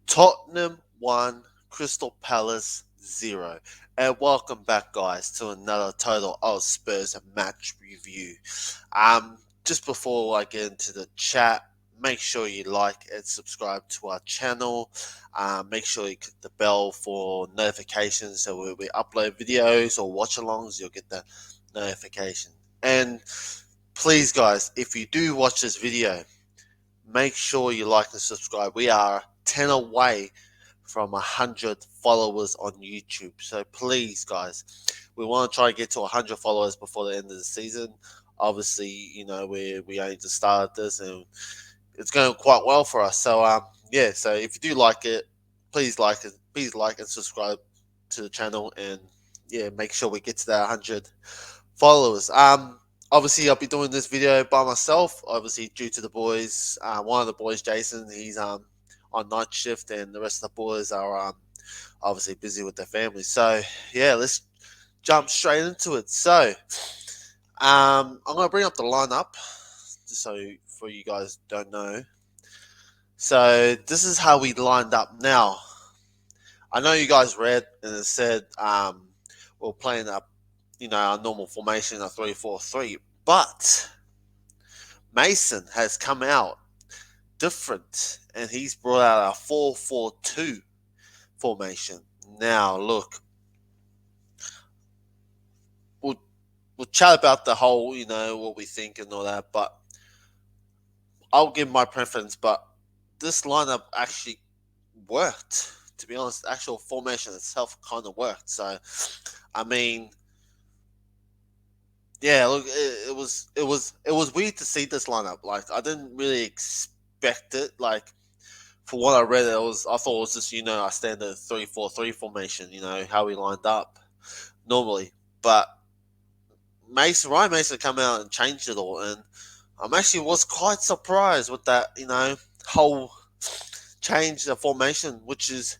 Tottenham 1, Crystal Palace 0. And welcome back, guys, to another Total of Spurs match review. Just before I get into the chat, make sure you like and subscribe to our channel. Make sure you click the bell for notifications so when we upload videos or watch alongs, you'll get the notification. And please, guys, if you do watch this video, make sure you like and subscribe. We are 10 away from 100 followers on YouTube. So please, guys, we want to try and get to 100 followers before the end of the season. Obviously, we only just started this and it's going quite well for us. So yeah. So if you do like it, please like and subscribe to the channel, and yeah, make sure we get to that 100 followers. Obviously, I'll be doing this video by myself. Obviously, due to the boys, one of the boys, Jason, he's on night shift, and the rest of the boys are obviously busy with their families. So yeah, let's jump straight into it. So I'm gonna bring up the lineup, just so for you guys don't know. So this is how we lined up. Now I know you guys read and it said we're playing up, our normal formation, a 3-4-3, but Mason has come out different and he's brought out a 4-4-2 formation. Now, look, we'll, we'll chat about the whole, what we think and all that, but I'll give my preference. But this lineup actually worked. To be honest, the actual formation itself kind of worked. So, I mean, yeah, look, it was weird to see this lineup. Like, I didn't really expect it. Like, for what I read, I thought it was just a standard 3-4-3 formation. How we lined up normally, but Ryan Mason come out and changed it all, and I'm actually was quite surprised with that. Whole change the formation, which is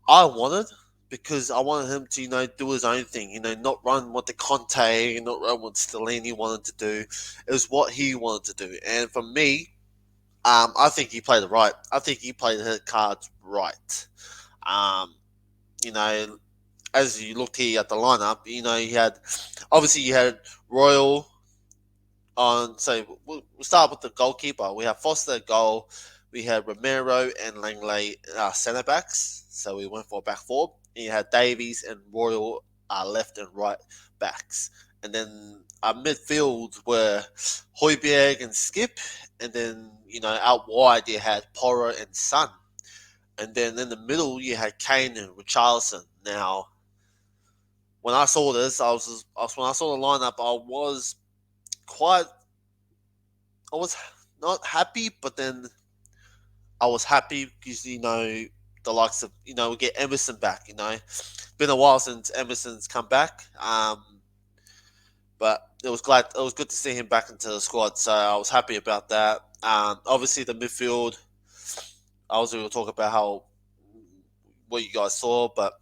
I wanted, because I wanted him to do his own thing. Not run what the Conte, not run what Stellini wanted to do. It was what he wanted to do, and for me, I think he played it right. I think he played his cards right. Um, you know, as you looked here at the lineup, you had Royal on. So we'll start with the goalkeeper. We have Foster at goal. We had Romero and Langley centre backs. So we went for a back four. And you had Davies and Royal left and right backs. And then our midfield were Hoiberg and Skip. And then, out wide you had Porro and Sun. And then in the middle you had Kane and Richarlison. Now, when I saw this, when I saw the lineup, quite, I was not happy, but then I was happy because the likes of we get Emerson back. Been a while since Emerson's come back. But it was good to see him back into the squad. So I was happy about that. Obviously the midfield. I was going to talk about what you guys saw, but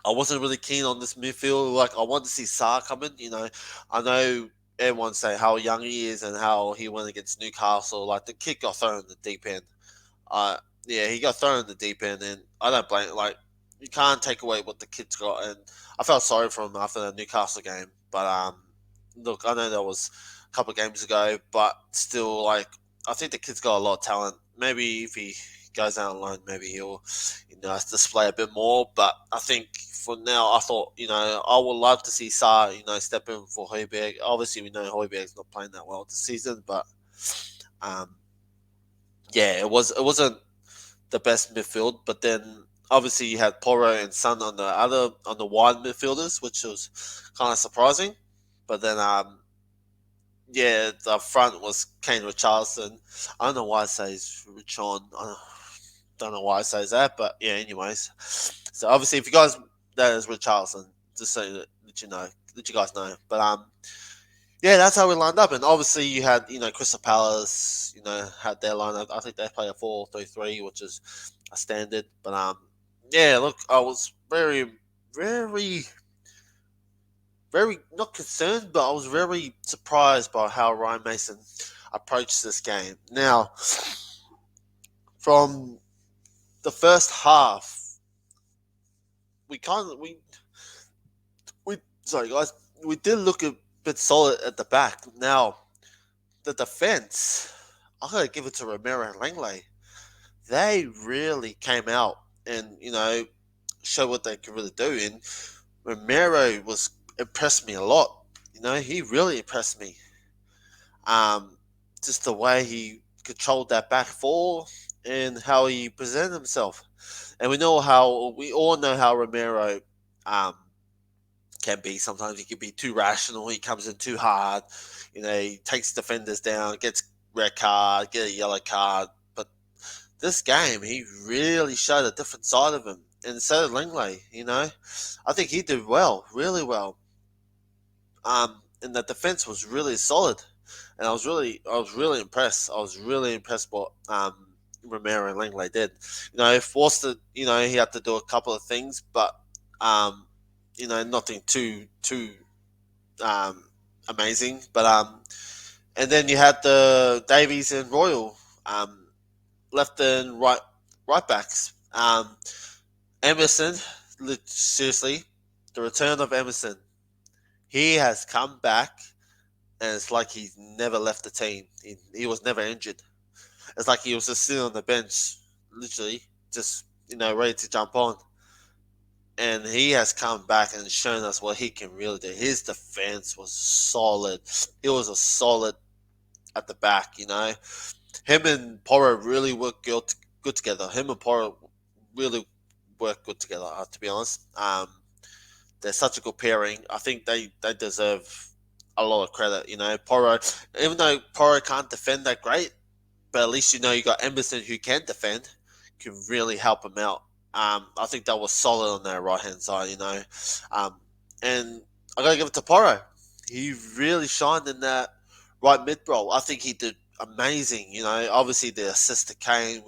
I wasn't really keen on this midfield. Like, I wanted to see Sarr coming. I know everyone say how young he is and how he went against Newcastle. Like, the kid got thrown in the deep end. Uh, yeah, he got thrown in the deep end, and I don't blame. Like, you can't take away what the kid's got, and I felt sorry for him after the Newcastle game. But look, I know that was a couple of games ago, but still, like, I think the kid's got a lot of talent. Maybe if he goes out on loan, maybe he'll, display a bit more. But I think for now, I thought, I would love to see Sarr, step in for Højbjerg. Obviously, we know Højbjerg's not playing that well this season, but um, yeah, it wasn't the best midfield. But then obviously you had Porro and Son on the wide midfielders, which was kind of surprising. But then yeah, the front was Kane Richarlison. I don't know why it says Richon. I don't know why it says that, but yeah. Anyways, so obviously, if you guys, that is Richarlison, just so that you guys know. But yeah, that's how we lined up, and obviously you had Crystal Palace, had their lineup. I think they play a 4-3-3, which is a standard. But yeah, look, I was very, very, very not concerned, but I was very surprised by how Ryan Mason approached this game. Now, from the first half, we kind of we sorry guys, we did look a bit solid at the back. Now the defense, I gotta give it to Romero and Langley. They really came out and showed what they could really do. And Romero was impressed me a lot. He really impressed me. Um, just the way he controlled that back four and how he presented himself. And we all know how Romero um, can be. Sometimes he can be too rational. He comes in too hard. He takes defenders down, gets red card, get a yellow card. But this game, he really showed a different side of him, and so did Langley. I think he did well, really well. And the defense was really solid, and I was really impressed. I was really impressed what Romero and Langley did. Forced it. He had to do a couple of things, but um, nothing too um, amazing. But and then you had the Davies and Royal left and right backs. Emerson, seriously, the return of Emerson. He has come back, and it's like he's never left the team. He was never injured. It's like he was just sitting on the bench, literally, just ready to jump on. And he has come back and shown us what he can really do. His defense was solid. It was a solid at the back. Him and Porro really work good together. Him and Porro really work good together. To be honest, they're such a good pairing. I think they deserve a lot of credit. Porro, even though Porro can't defend that great, but at least you got Emerson who can defend, can really help him out. I think that was solid on their right hand side. And I gotta give it to Porro. He really shined in that right mid role. I think he did amazing. Obviously the assist to Kane,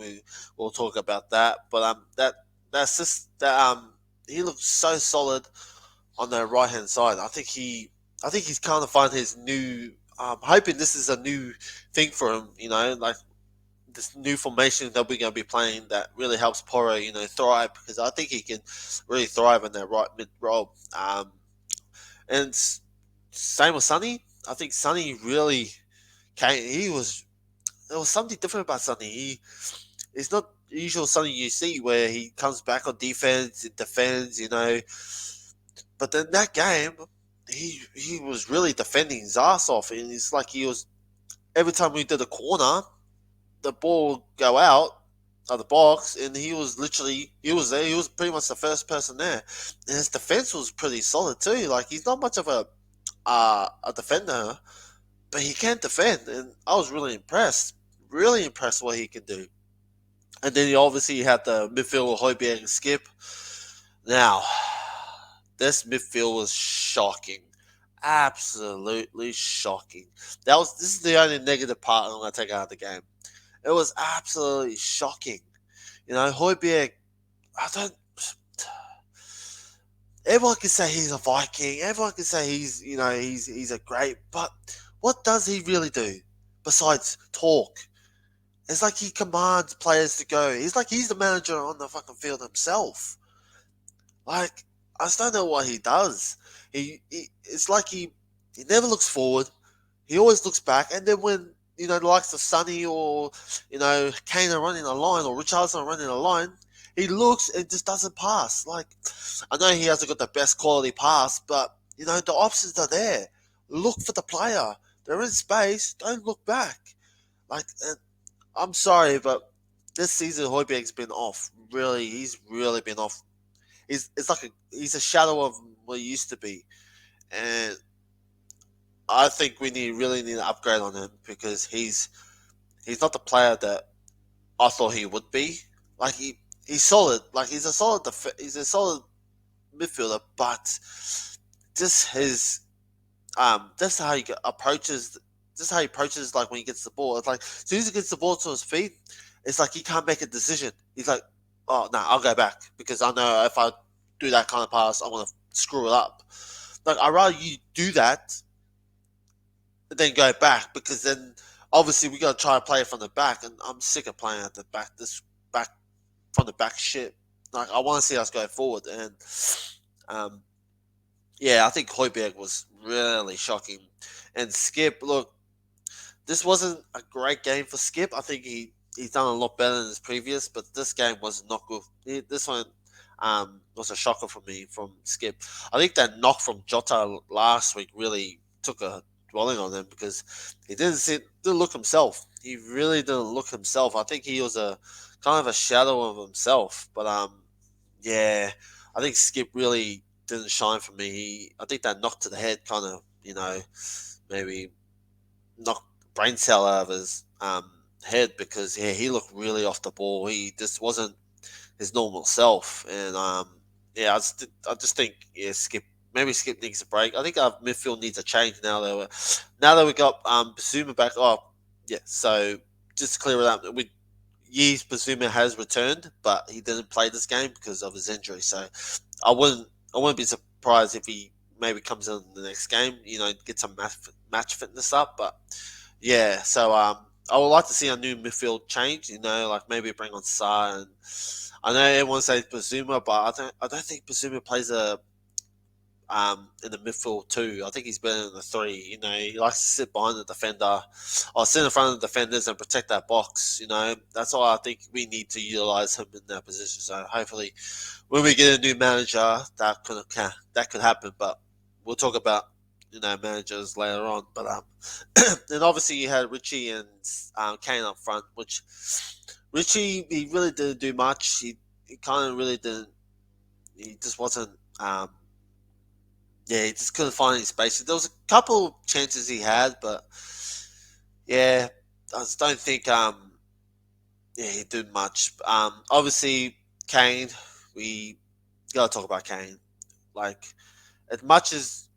we'll talk about that. But that assist that he looked so solid on the right hand side. I think he's kind of finding his new. I'm hoping this is a new thing for him. Like this new formation that we're going to be playing that really helps Porro, thrive, because I think he can really thrive in that right mid role. And same with Sonny. I think Sonny really came. There was something different about Sonny. He's not the usual Sonny you see where he comes back on defense and defends. But in that game, he was really defending his ass off, and it's like he was every time we did a corner, the ball would go out of the box, and he was literally he was there. He was pretty much the first person there, and his defense was pretty solid too. Like he's not much of a defender, but he can defend, and I was really impressed what he can do. And then he obviously had the midfield with Højbjerg and Skip. Now, this midfield was shocking. Absolutely shocking. This is the only negative part I'm gonna take out of the game. It was absolutely shocking. Højbjerg, I don't everyone can say he's a Viking, everyone can say he's a great, but what does he really do besides talk? It's like he commands players to go. He's the manager on the fucking field himself. Like, I just don't know what he does. It's like he never looks forward. He always looks back, and then when the likes of Sonny or Kane are running a line or Richardson are running a line, he looks and just doesn't pass. Like, I know he hasn't got the best quality pass, but the options are there. Look for the player. They're in space. Don't look back. Like, I'm sorry, but this season Højbjerg's been off. Really, he's really been off. He's a shadow of what he used to be, and I think we really need an upgrade on him because he's not the player that I thought he would be. Like he's solid. Like he's a solid midfielder, but just his just how he approaches. Just how he approaches, like when he gets the ball. It's like as soon as he gets the ball to his feet, it's like he can't make a decision. He's like, "Oh no, I'll go back because I know if I do that kind of pass, I'm gonna screw it up." Like I'd rather you do that than go back because then obviously we got to try to play it from the back, and I'm sick of playing at the back. This back from the back shit. Like I want to see us go forward, and um, yeah, I think Hoiberg was really shocking. And Skip, look, this wasn't a great game for Skip. I think he's done a lot better than his previous, but this game was not good. This one was a shocker for me from Skip. I think that knock from Jota last week really took a dwelling on him because he didn't look himself. He really didn't look himself. I think he was a kind of a shadow of himself. But yeah, I think Skip really didn't shine for me. I think that knock to the head kind of maybe knocked brain cell out of his head because yeah, he looked really off the ball. He just wasn't his normal self, and yeah, I just think yeah, Skip needs a break. I think our midfield needs a change now that we got Basuma back. Oh yeah, so just to clear it up, we Yee's Basuma has returned, but he didn't play this game because of his injury. So I wouldn't I wouldn't be surprised if he maybe comes in the next game. Get some match fitness up. But yeah, so I would like to see a new midfield change. Like maybe bring on Sa, and I know everyone says Bazuma, but I don't think Bazuma plays a in the midfield too. I think he's better in the three. He likes to sit behind the defender or sit in front of the defenders and protect that box. That's why I think we need to utilize him in that position. So hopefully, when we get a new manager, that could happen. But we'll talk about managers later on. But and obviously you had Richie and Kane up front, which Richie he really didn't do much. He kind of really didn't. He just wasn't. Yeah, he just couldn't find any space. There was a couple chances he had, but yeah, I just don't think yeah he did much. Obviously Kane, we gotta talk about Kane. Like as much as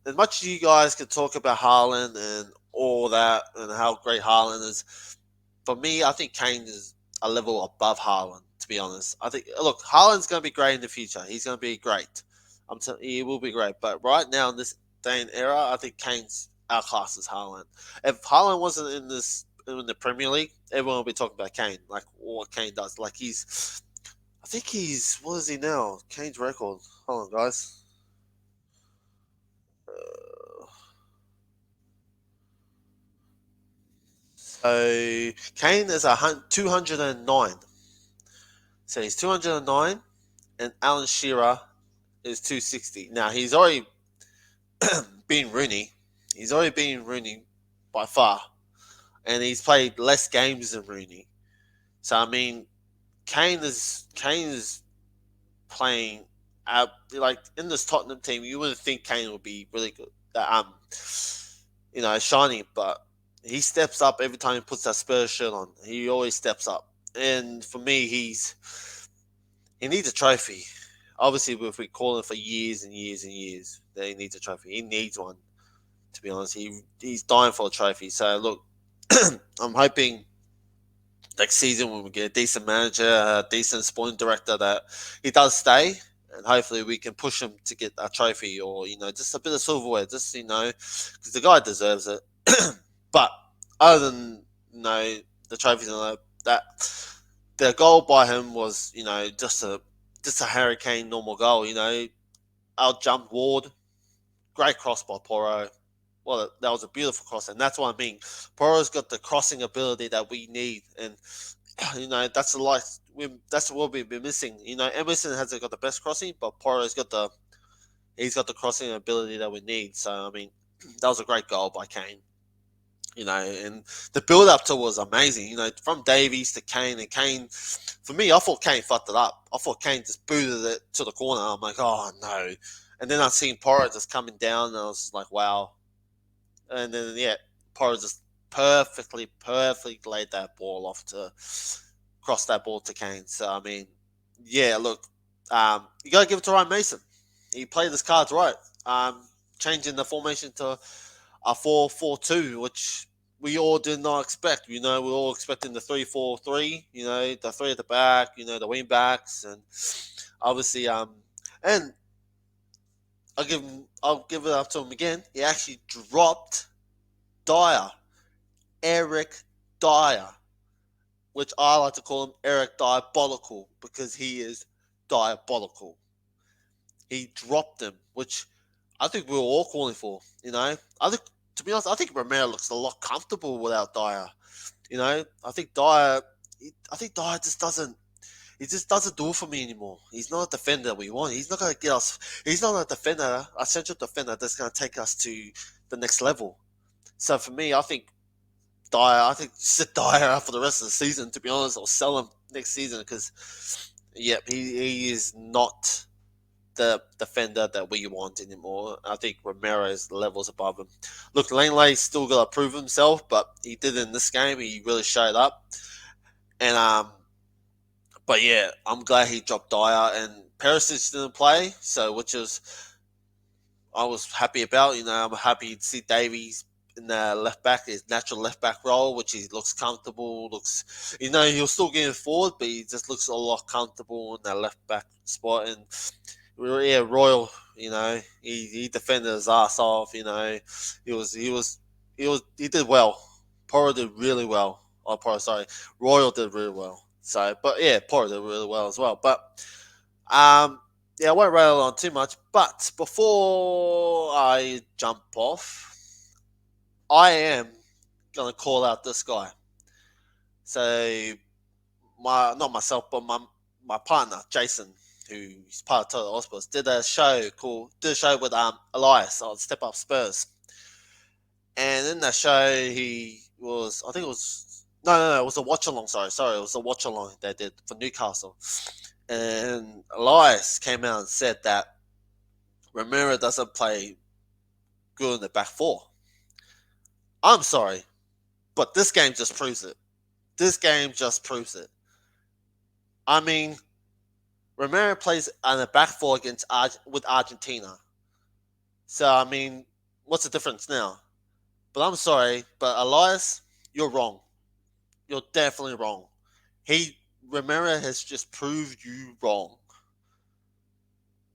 you guys can talk about Haaland and all that and how great Haaland is, for me, I think Kane is a level above Haaland. To be honest, I think look, Haaland's going to be great in the future. He's going to be great. He will be great. But right now in this day and era, I think Kane's outclasses Haaland. If Haaland wasn't in the Premier League, everyone would be talking about Kane, like what Kane does. Like I think he's what is he now? Kane's record. Hold on, guys. Uh, so Kane is 209. So he's 209, and Alan Shearer is 260. Now he's already been Rooney. He's already been Rooney by far, and he's played less games than Rooney. So I mean, Kane is playing like in this Tottenham team. You wouldn't think Kane would be really good, shining, but he steps up every time he puts that Spurs shirt on. He always steps up, and for me, he needs a trophy. Obviously, if we call him for years and years and years, that he needs a trophy. He needs one. To be honest, he's dying for a trophy. So look, I'm hoping next season when we get a decent manager, a decent sporting director, that he does stay, and hopefully we can push him to get a trophy or just a bit of silverware, just because the guy deserves it. But other than the trophies and all that, the goal by him was just a hurricane normal goal. Out jump Ward, great cross by Poro. Well, that was a beautiful cross, and that's what I mean. Poro's got the crossing ability that we need, and that's the life. That's what we've been missing. Emerson hasn't got the best crossing, but Poro's got the crossing ability that we need. So I mean, that was a great goal by Kane. And the build up to it was amazing. From Davies to Kane, and Kane, for me, I thought Kane fucked it up. I thought Kane just booted it to the corner. I'm like, oh no. And then I seen Porro just coming down, and I was just like, wow. And then yeah, Porro just perfectly laid that ball off to cross that ball to Kane. So I mean, yeah, look, you gotta give it to Ryan Mason. He played his cards right. Changing the formation to a 4-4-2, which we all did not expect. We are all expecting the 3-4-3. The three at the back. The wing backs, and obviously, and I'll give it up to him again. He actually dropped Dyer, Eric Dyer. which I like to call him Eric Diabolical because he is diabolical. He dropped him, which I think we were all calling for. I think, to be honest, I think Romero looks a lot comfortable without Dyer. I think Dyer just doesn't. He just doesn't do it for me anymore. He's not a defender we want. He's not going to get us. He's not a defender, a central defender that's going to take us to the next level. So for me, I think Dyer. I think sit Dyer out for the rest of the season. To be honest, or sell him next season because, yep, he is not the defender that we want anymore. I think Romero's levels above him. Look, Langley's still got to prove himself, but he did in this game. He really showed up, and but yeah, I'm glad he dropped Dyer and Perisic didn't play, so which is I was happy about. I'm happy to see Davies in the left back, his natural left back role, which he looks comfortable. Looks, he'll still get forward, but he just looks a lot comfortable in that left back spot. And yeah, Royal, he defended his ass off. He did well. Poro did really well. Oh, Poro, sorry, Royal did really well. So, but yeah, Poro did really well as well. But um, yeah, I won't rail on too much. But before I jump off, I am gonna call out this guy. So not myself, but my partner Jason, who's part of Total Hospitals, did a show with Elias on Step Up Spurs, and in that show he was, I think it was, no, it was a watch along. Sorry, it was a watch along they did for Newcastle, and Elias came out and said that Ramiro doesn't play good in the back four. I'm sorry, but this game just proves it. This game just proves it. I mean, Romero plays on the back four with Argentina. So I mean, what's the difference now? But I'm sorry, but Elias, you're wrong. You're definitely wrong. He Romero has just proved you wrong.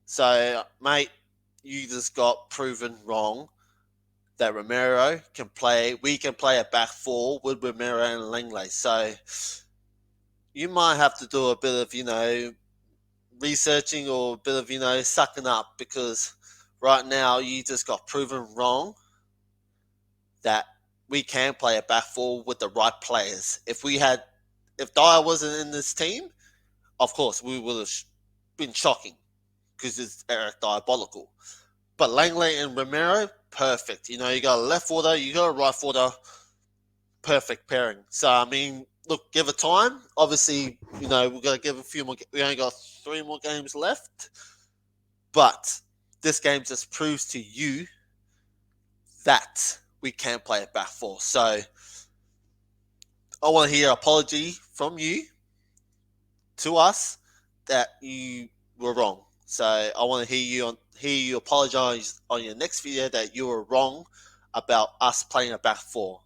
So, mate, you just got proven wrong that Romero can play. We can play a back four with Romero and Langley. So you might have to do a bit of researching or a bit of sucking up because right now you just got proven wrong that we can play a back four with the right players. If Dyer wasn't in this team, of course we would have been shocking because it's Eric Diabolical. But Langley and Romero, perfect. You got a left footer, you got a right footer, perfect pairing. So I mean, look, give it time. Obviously, we've got to give a few more. We only got 3 more games left, but this game just proves to you that we can play it back four. So I want to hear an apology from you to us that you were wrong. So I want to hear you apologize on your next video that you were wrong about us playing a back four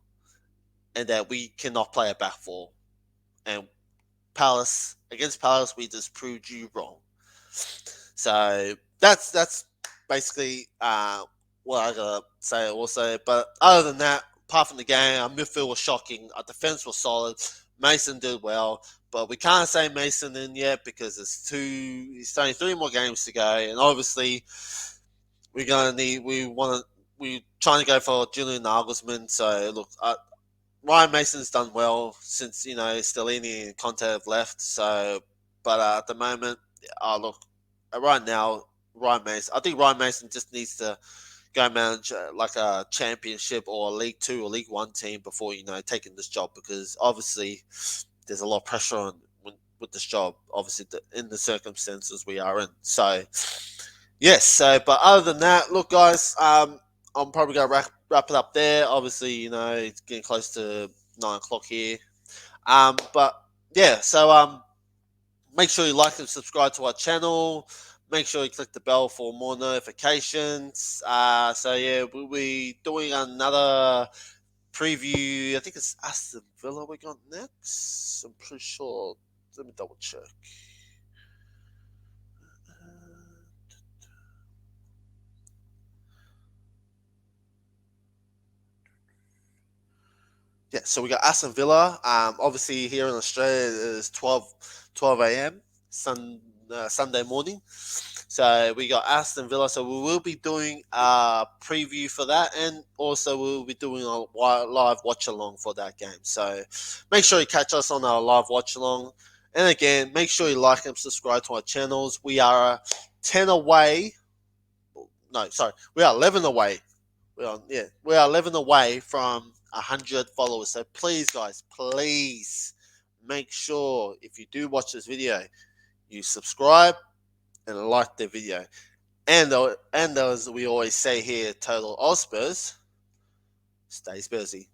and that we cannot play a back four. And against Palace, we just proved you wrong. So that's basically what I gotta say also. But other than that, apart from the game, our midfield was shocking. Our defense was solid. Mason did well, but we can't say Mason in yet because it's only 3 more games to go, and obviously we're trying to go for Julian Nagelsmann. So look, Ryan Mason's done well since Stellini and Conte have left. So, but at the moment, look, right now, I think Ryan Mason just needs to go manage like a championship or a League Two or League One team before taking this job because obviously there's a lot of pressure on with this job. Obviously, in the circumstances we are in. So, yes. So, but other than that, look, guys, I'm probably gonna wrap it up there. Obviously, it's getting close to 9 o'clock here. But yeah, so make sure you like and subscribe to our channel. Make sure you click the bell for more notifications. So yeah, we'll be doing another preview. I think it's Aston Villa we got next. I'm pretty sure. Let me double check. Yeah, so we got Aston Villa. Obviously here in Australia it is 12 a.m. Sunday morning. So we got Aston Villa. So we will be doing a preview for that, and also we'll be doing a live watch along for that game. So make sure you catch us on our live watch along. And again, make sure you like and subscribe to our channels. We are 10 away. No, sorry, we are 11 away. We are 11 away from 100 followers. So please, guys, please make sure if you do watch this video, you subscribe and like the video. And as we always say here, Total All Spurs, stay Spursy.